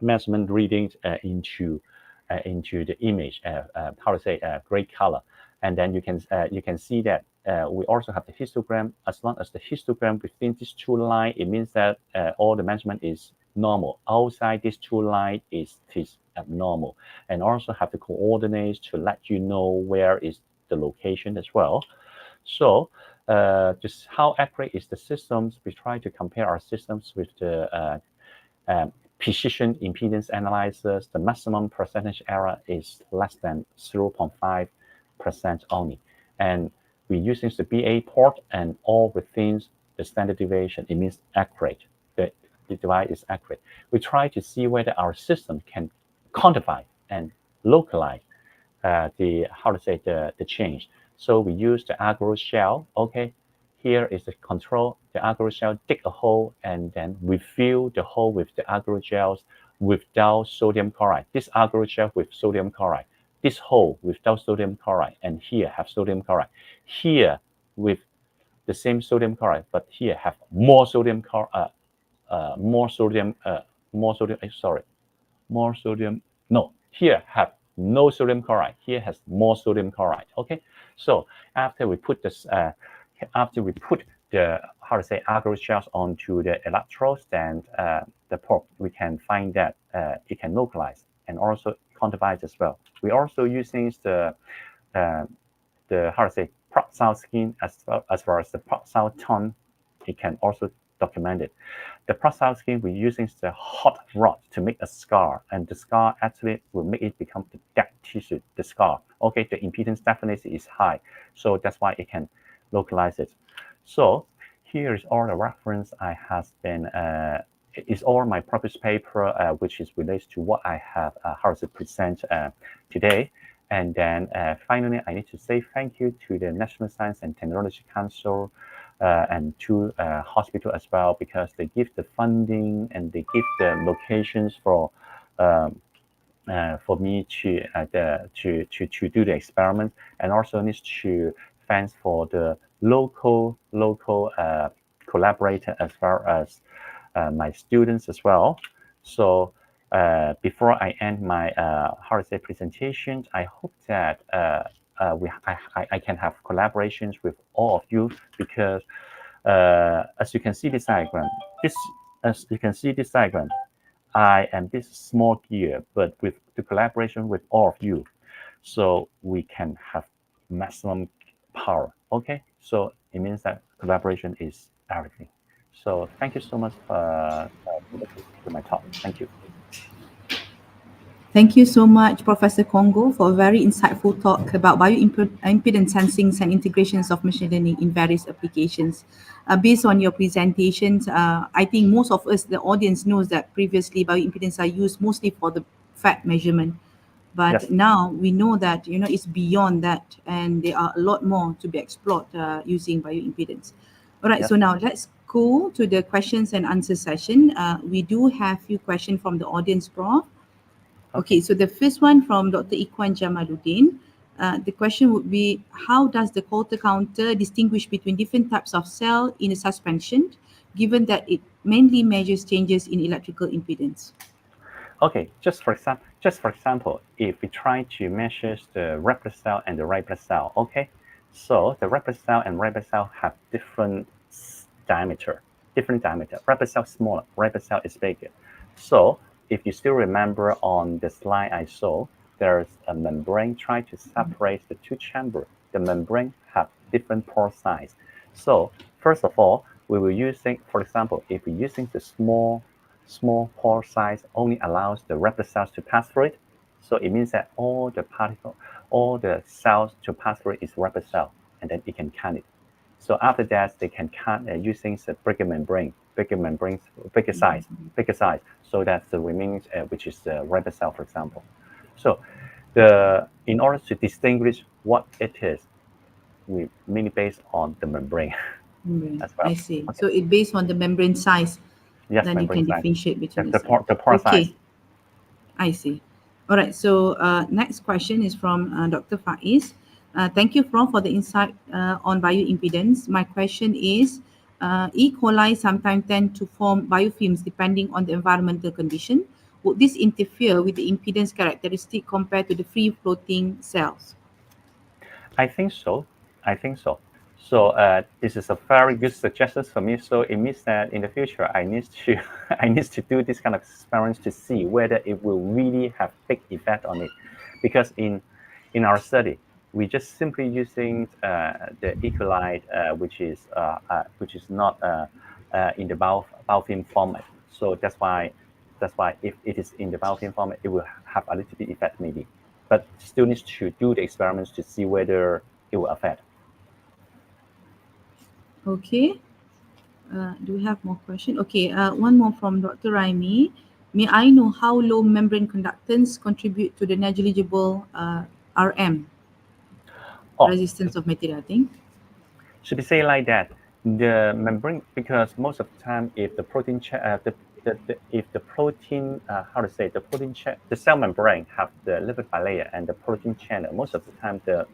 measurement readings into the image, gray color, and then you can see that we also have the histogram. As long as the histogram within these 2 lines, it means that all the measurement is normal. Outside these 2 lines is abnormal, and also have the coordinates to let you know where is the location as well. So just how accurate is the systems? We try to compare our systems with the precision impedance analyzers. The maximum percentage error is less than 0.5% only, and we're using the BA port and all within the standard deviation. It means accurate. The device is accurate. We try to see whether our system can quantify and localize the change. So we use the agar shell. Okay, here is the control. The agar shell dig a hole and then we fill the hole with the agar gels without sodium chloride. This agar gel with sodium chloride. This hole without sodium chloride, and here have sodium chloride. Here with the same sodium chloride, but here have more sodium chloride. No, here have no sodium chloride. Here has more sodium chloride. Okay, so after we put this, the agar shells onto the electrodes, then the probe, we can find that it can localize and also quantify as well. We also using the Proxal skin as well as the Proxal tone. It can also documented. The pulsar skin, we're using the hot rod to make a scar, and the scar actually will make it become the dead tissue, the scar. Okay, the impedance definitely is high, so that's why it can localize it. So here is all the reference I has been, is all my published paper, which is related to what I have, how to present today. And then finally, I need to say thank you to the National Science and Technology Council and to hospital as well, because they give the funding and they give the locations for me to do the experiment, and also needs to thanks for the local collaborator as well as my students as well. So before I end my how to say presentation, I hope that I can have collaborations with all of you, because as you can see this diagram, I am this small gear, but with the collaboration with all of you, so we can have maximum power. Okay, so it means that collaboration is everything. So thank you so much for my talk. Thank you. Thank you so much, Professor Congo, for a very insightful talk about bioimpedance sensing and integrations of machine learning in various applications. Based on your presentations, I think most of us, the audience, knows that previously bioimpedance are used mostly for the fat measurement. But Yes. now we know that it's beyond that, and there are a lot more to be explored using bioimpedance. All right, Yes. so now let's go to the questions and answer session. We do have few questions from the audience, Prof. Okay, so the first one from Dr. Ikwan Jamaluddin. The question would be, how does the Coulter counter distinguish between different types of cell in a suspension, given that it mainly measures changes in electrical impedance? Okay, just for example, if we try to measure the red blood cell and the white blood cell, okay, so the red blood cell and red blood cell have different diameter. Red blood cell is smaller, red blood cell is bigger. So if you still remember on the slide I saw, there's a membrane trying to separate the two chambers. The membrane have different pore size. So first of all, we will using, for example, if we're using the small pore size only allows the red blood cells to pass through it. So it means that all the cells to pass through it is red blood cell, and then it can count it. So after that, they can count using the bigger size. So that's the remaining, which is the red blood cell, for example. So in order to distinguish what it is, we mainly based on the membrane. As well. I see. Okay. So it based on the membrane size, Yes, then you can membrane size. differentiate between the pore Okay, size. I see. All right. So next question is from Dr. Faiz. Thank you, Prof, for the insight on bioimpedance. My question is, E. coli sometimes tend to form biofilms depending on the environmental condition. Would this interfere with the impedance characteristic compared to the free-floating cells? I think so. So this is a very good suggestion for me. So it means that in the future, I need to I need to do this kind of experiments to see whether it will really have big effect on it, because in our study, we just simply using the E. coli, which is not in the biofilm format. So that's why if it is in the biofilm format, it will have a little bit effect maybe, but still needs to do the experiments to see whether it will affect. Okay. Do we have more questions? Okay, one more from Dr. Raimi. May I know how low membrane conductance contribute to the negligible RM, Oh, resistance of material, I think? should we say like that? The membrane, because most of the time, if the protein, if the protein, the cell membrane have the lipid bilayer and the protein channel, most of the time the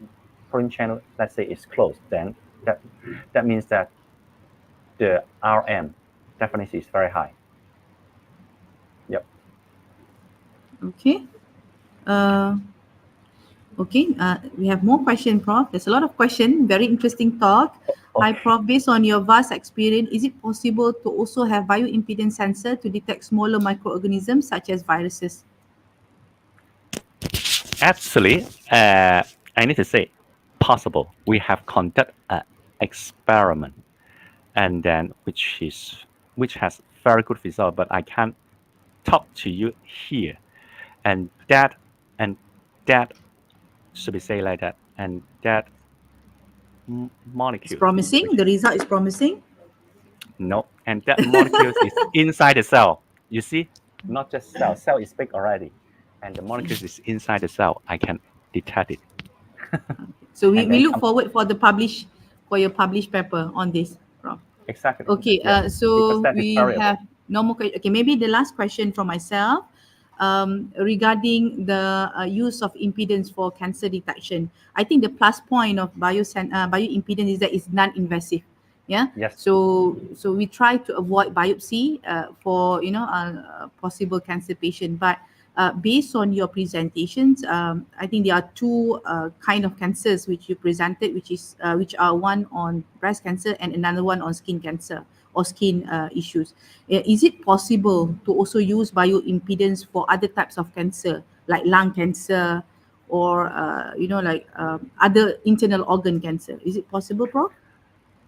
protein channel, let's say, is closed, then that means that the RM definitely is very high. Yep. Okay. Okay, we have more questions, Prof. There's a lot of questions. Very interesting talk. Hi, Prof. Based on your vast experience, is it possible to also have bioimpedance sensor to detect smaller microorganisms such as viruses? Actually, I need to say, possible. We have conducted an experiment, and then which is which has very good result, but I can't talk to you here. And that should we say like that? And that It's molecule, promising. which The result is promising. no, and that molecule is inside the cell. You see, not just cell. Cell is big already, and the molecule is inside the cell. I can detect it. So And we then look forward for your published paper on this, Prof. exactly, Okay, yes, because so that is we variable. have no more. Okay, maybe the last question from myself regarding the use of impedance for cancer detection. I think the plus point of bioimpedance is that it's non-invasive. Yeah. Yes, So we try to avoid biopsy for possible cancer patient, but based on your presentations, I think there are two kind of cancers which you presented, which are one on breast cancer and another one on skin cancer or skin issues. Is it possible to also use bioimpedance for other types of cancer like lung cancer or other internal organ cancer? Is it possible, Prof?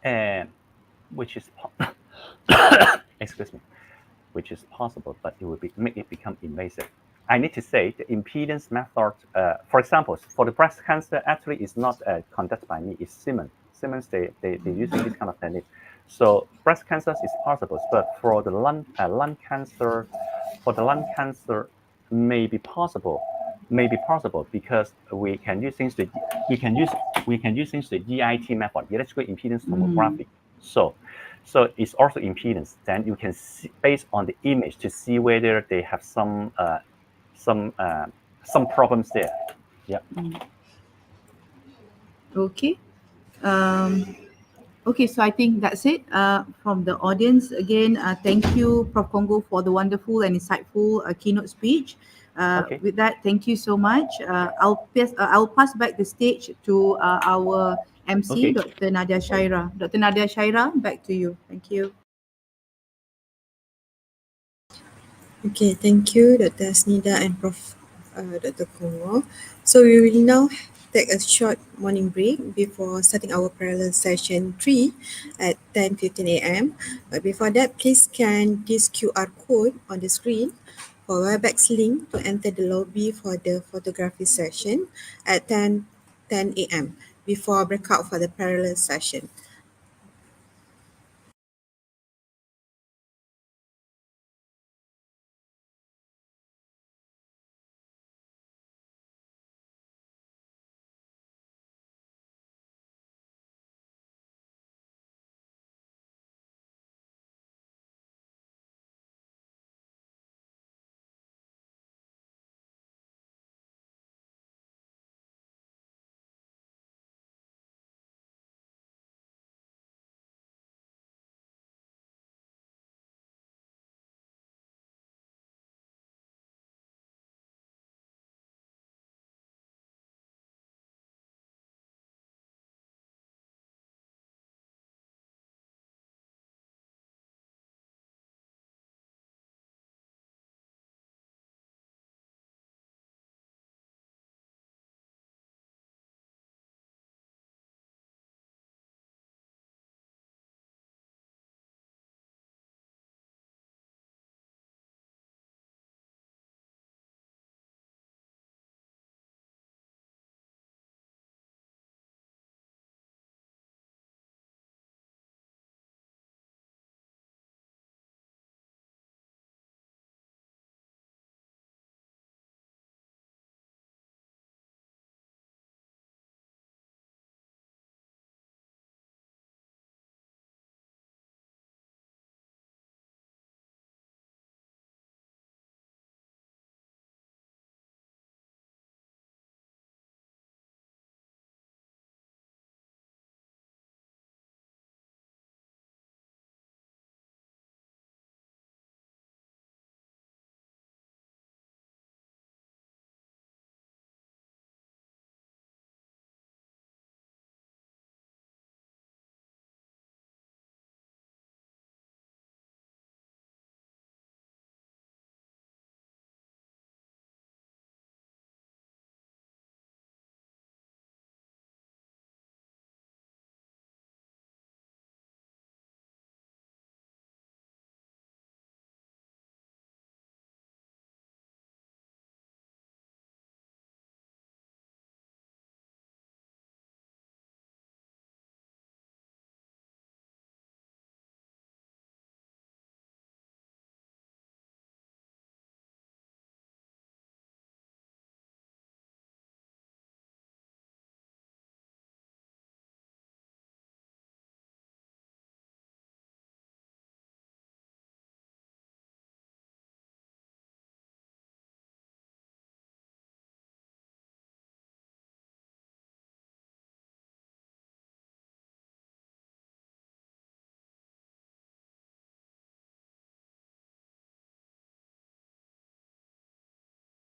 and which is excuse me, which is possible, but it will make it become invasive. I need to say the impedance method, for example, for the breast cancer, actually is not conducted by me, it's Siemens. Siemens, they're using this kind of technique. So breast cancer is possible, but for the lung cancer, may be possible, because we can use things the EIT method, electrical impedance tomography. So it's also impedance. Then you can see based on the image to see whether they have some problems there. Yeah. Okay. Okay, so I think that's it from the audience. Again, thank you, Prof. Congo, for the wonderful and insightful keynote speech. Okay. With that, thank you so much. I'll pass back the stage to our MC, Okay. Dr. Nadia Shaira. Dr. Nadia Shaira, back to you. Thank you. Okay, thank you, Dr. Asnida and Prof. Dr. Kongo. So we will now take a short morning break before starting our parallel session 3 at 10:15 a.m. But before that, please scan this QR code on the screen for WebEx link to enter the lobby for the photography session at 10 a.m. before breakout for the parallel session.